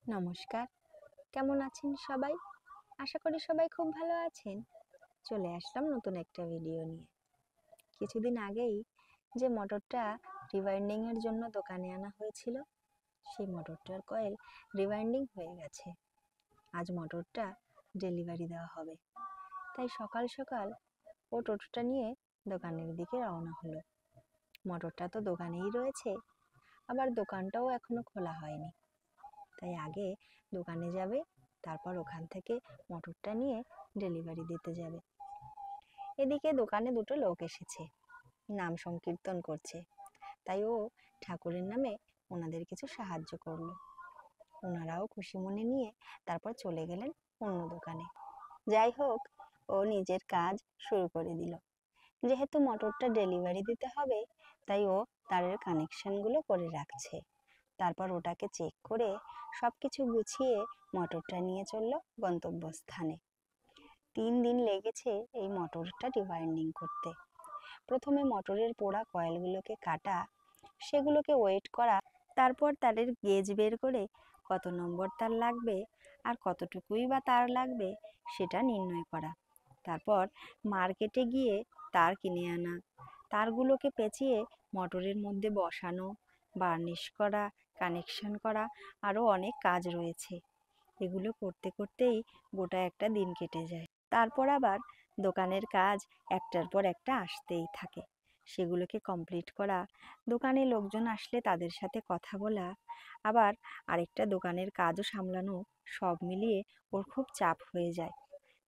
নমস্কার, কেমন আছেন সবাই? আশা করি সবাই খুব ভালো আছেন। চলে আসলাম নতুন একটা ভিডিও নিয়ে। কিছুদিন আগেই যে মোটরটা রিওয়াইন্ডিং এর জন্য দোকানে আনা হয়েছিল, সেই মোটরটার কয়েল রিওয়াইন্ডিং হয়ে গেছে। আজ মোটরটা ডেলিভারি দেওয়া হবে, তাই সকাল সকাল ও টোটোটা নিয়ে দোকানের দিকে রওনা হলো। মোটরটা তো দোকানেই রয়েছে, আবার দোকানটাও এখনো খোলা হয়নি, তাই আগে দোকানে যাবে, তারপর ওখান থেকে মোটরটা নিয়ে ডেলিভারি দিতে যাবে। এদিকে দোকানে দুটো লোক এসেছে, নাম সংকীর্তন করছে, তাই ও ঠাকুরের নামে ওনাদের কিছু সাহায্য করলো। ওনারাও খুশি মনে নিয়ে তারপর চলে গেলেন অন্য দোকানে। যাই হোক, ও নিজের কাজ শুরু করে দিল। যেহেতু মোটরটা ডেলিভারি দিতে হবে, তাই ও তারের কানেকশনগুলো করে রাখছে। তারপর ওটাকে চেক করে সবকিছু গুছিয়ে মোটরটা নিয়ে চলল গন্তব্যস্থানে। 3 দিন লেগেছে এই মোটরটা রিওয়াইন্ডিং করতে। প্রথমে মোটরের পোড়া কয়েলগুলোকে কাটা, সেগুলোকে ওয়েট করা, তারপর তারের গেজ বের করে কত নম্বর তার লাগবে আর কতটুকুই বা তার লাগবে সেটা নির্ণয় করা। তারপর মার্কেটে গিয়ে তার কিনে আনা, তারগুলোকে পেঁচিয়ে মোটরের মধ্যে বসানো, বার্নিশ করা, কানেকশন করা, আরও অনেক কাজ রয়েছে। এগুলো করতে করতেই গোটা একটা দিন কেটে যায়। তারপর আবার দোকানের কাজ একটার পর একটা আসতেই থাকে, সেগুলোকে কমপ্লিট করা, দোকানে লোকজন আসলে তাদের সাথে কথা বলা, আবার আরেকটা দোকানের কাজও সামলানো, সব মিলিয়ে ওর খুব চাপ হয়ে যায়।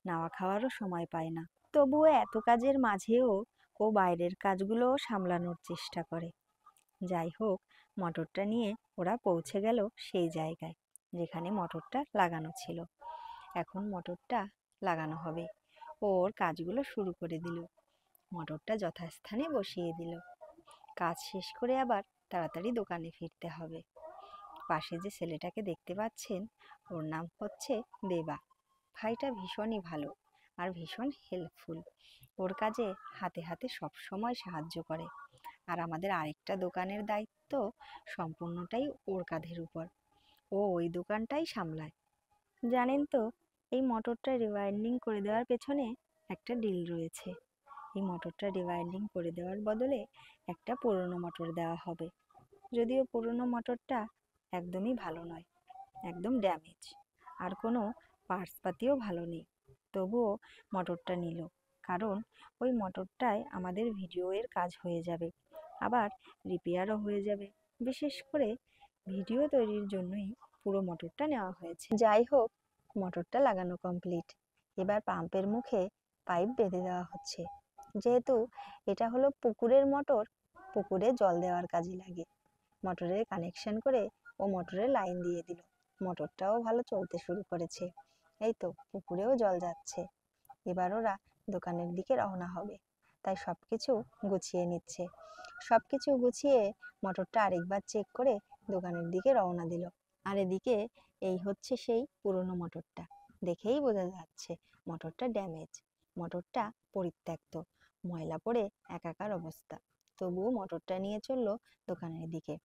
নাওয়া খাওয়ারও সময় পায় না। তবুও এত কাজের মাঝেও ও বাইরের কাজগুলোও সামলানোর চেষ্টা করে। যাই হোক, মোটরটা নিয়ে ওরা পৌঁছে গেল সেই জায়গায় যেখানে মোটরটা লাগানো ছিল। এখন মোটরটা লাগানো হবে। ওর কাজগুলো শুরু করে দিল, মোটরটা যথাস্থানে বসিয়ে দিল। কাজ শেষ করে আবার তাড়াতাড়ি দোকানে ফিরতে হবে। পাশে যে ছেলেটাকে দেখতে পাচ্ছেন, ওর নাম হচ্ছে দেবা। ভাইটা ভীষণই ভালো আর ভীষণ হেল্পফুল। ওর কাজে হাতে হাতে সব সময় সাহায্য করে। আর আমাদের আরেকটা দোকানের দায়িত্ব সম্পূর্ণটাই ওর কাঁধের উপর। ও ওই দোকানটাই সামলায়। জানেন তো, এই মোটরটা রিওয়াইন্ডিং করে দেওয়ার পেছনে একটা ডিল রয়েছে। এই মোটরটা রিওয়াইন্ডিং করে দেওয়ার বদলে একটা পুরনো মোটর দেওয়া হবে। যদিও পুরনো মোটরটা একদমই ভালো নয়, একদম ড্যামেজ, আর কোনো পার্টসপাতিও ভালো নেই, তবুও মোটরটা নিল। কারণ ওই মোটরটায় আমাদের ভিডিওর কাজ হয়ে যাবে, আবার রিপেয়ারও হয়ে যাবে। বিশেষ করে ভিডিও তৈরির জন্যই পুরো মোটরটা নেওয়া হয়েছে। যাই হোক, মোটরটা লাগানো কমপ্লিট। এবার পাম্পের মুখে পাইপ বেঁধে দেওয়া হচ্ছে। যেহেতু এটা হলো পুকুরের মোটর, পুকুরে জল দেওয়ার কাজে লাগে। মোটরের কানেকশন করে ও মোটরের লাইন দিয়ে দিল। মোটরটাও ভালো চলতে শুরু করেছে। এই তো পুকুরেও জল যাচ্ছে। এবার ওরা দোকানের দিকে রওনা হবে, তাই সবকিছু গুছিয়ে নিচ্ছে। সবকিছু গুছিয়ে মোটরটা আরেকবার চেক করে দোকানের দিকে রওনা দিল। আর এদিকে এই হচ্ছে সেই পুরনো মোটরটা। দেখেই বোঝা যাচ্ছে মোটরটা ড্যামেজ, মোটরটা পরিত্যক্ত, ময়লা পড়ে একাকার অবস্থা। তবুও মোটরটা নিয়ে চললো দোকানের দিকে।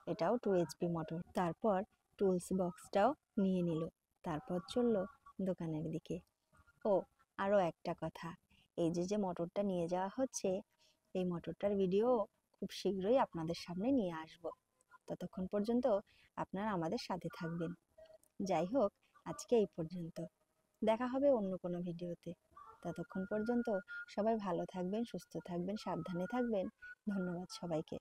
এটাও 2 HP মোটর। তারপর টুলস বক্সটাও নিয়ে নিল, তারপর চললো দোকানের দিকে। ও আরও একটা কথা, এই যে মোটরটা নিয়ে যাওয়া হচ্ছে, এই মোটরটার ভিডিও খুব শীঘ্রই আপনাদের সামনে নিয়ে আসব। ততক্ষণ পর্যন্ত আপনারা আমাদের সাথে থাকবেন। যাই হোক, আজকে এই পর্যন্ত। দেখা হবে অন্য কোনো ভিডিওতে। ততক্ষণ পর্যন্ত সবাই ভালো থাকবেন, সুস্থ থাকবেন, সাবধানে থাকবেন। ধন্যবাদ সবাইকে।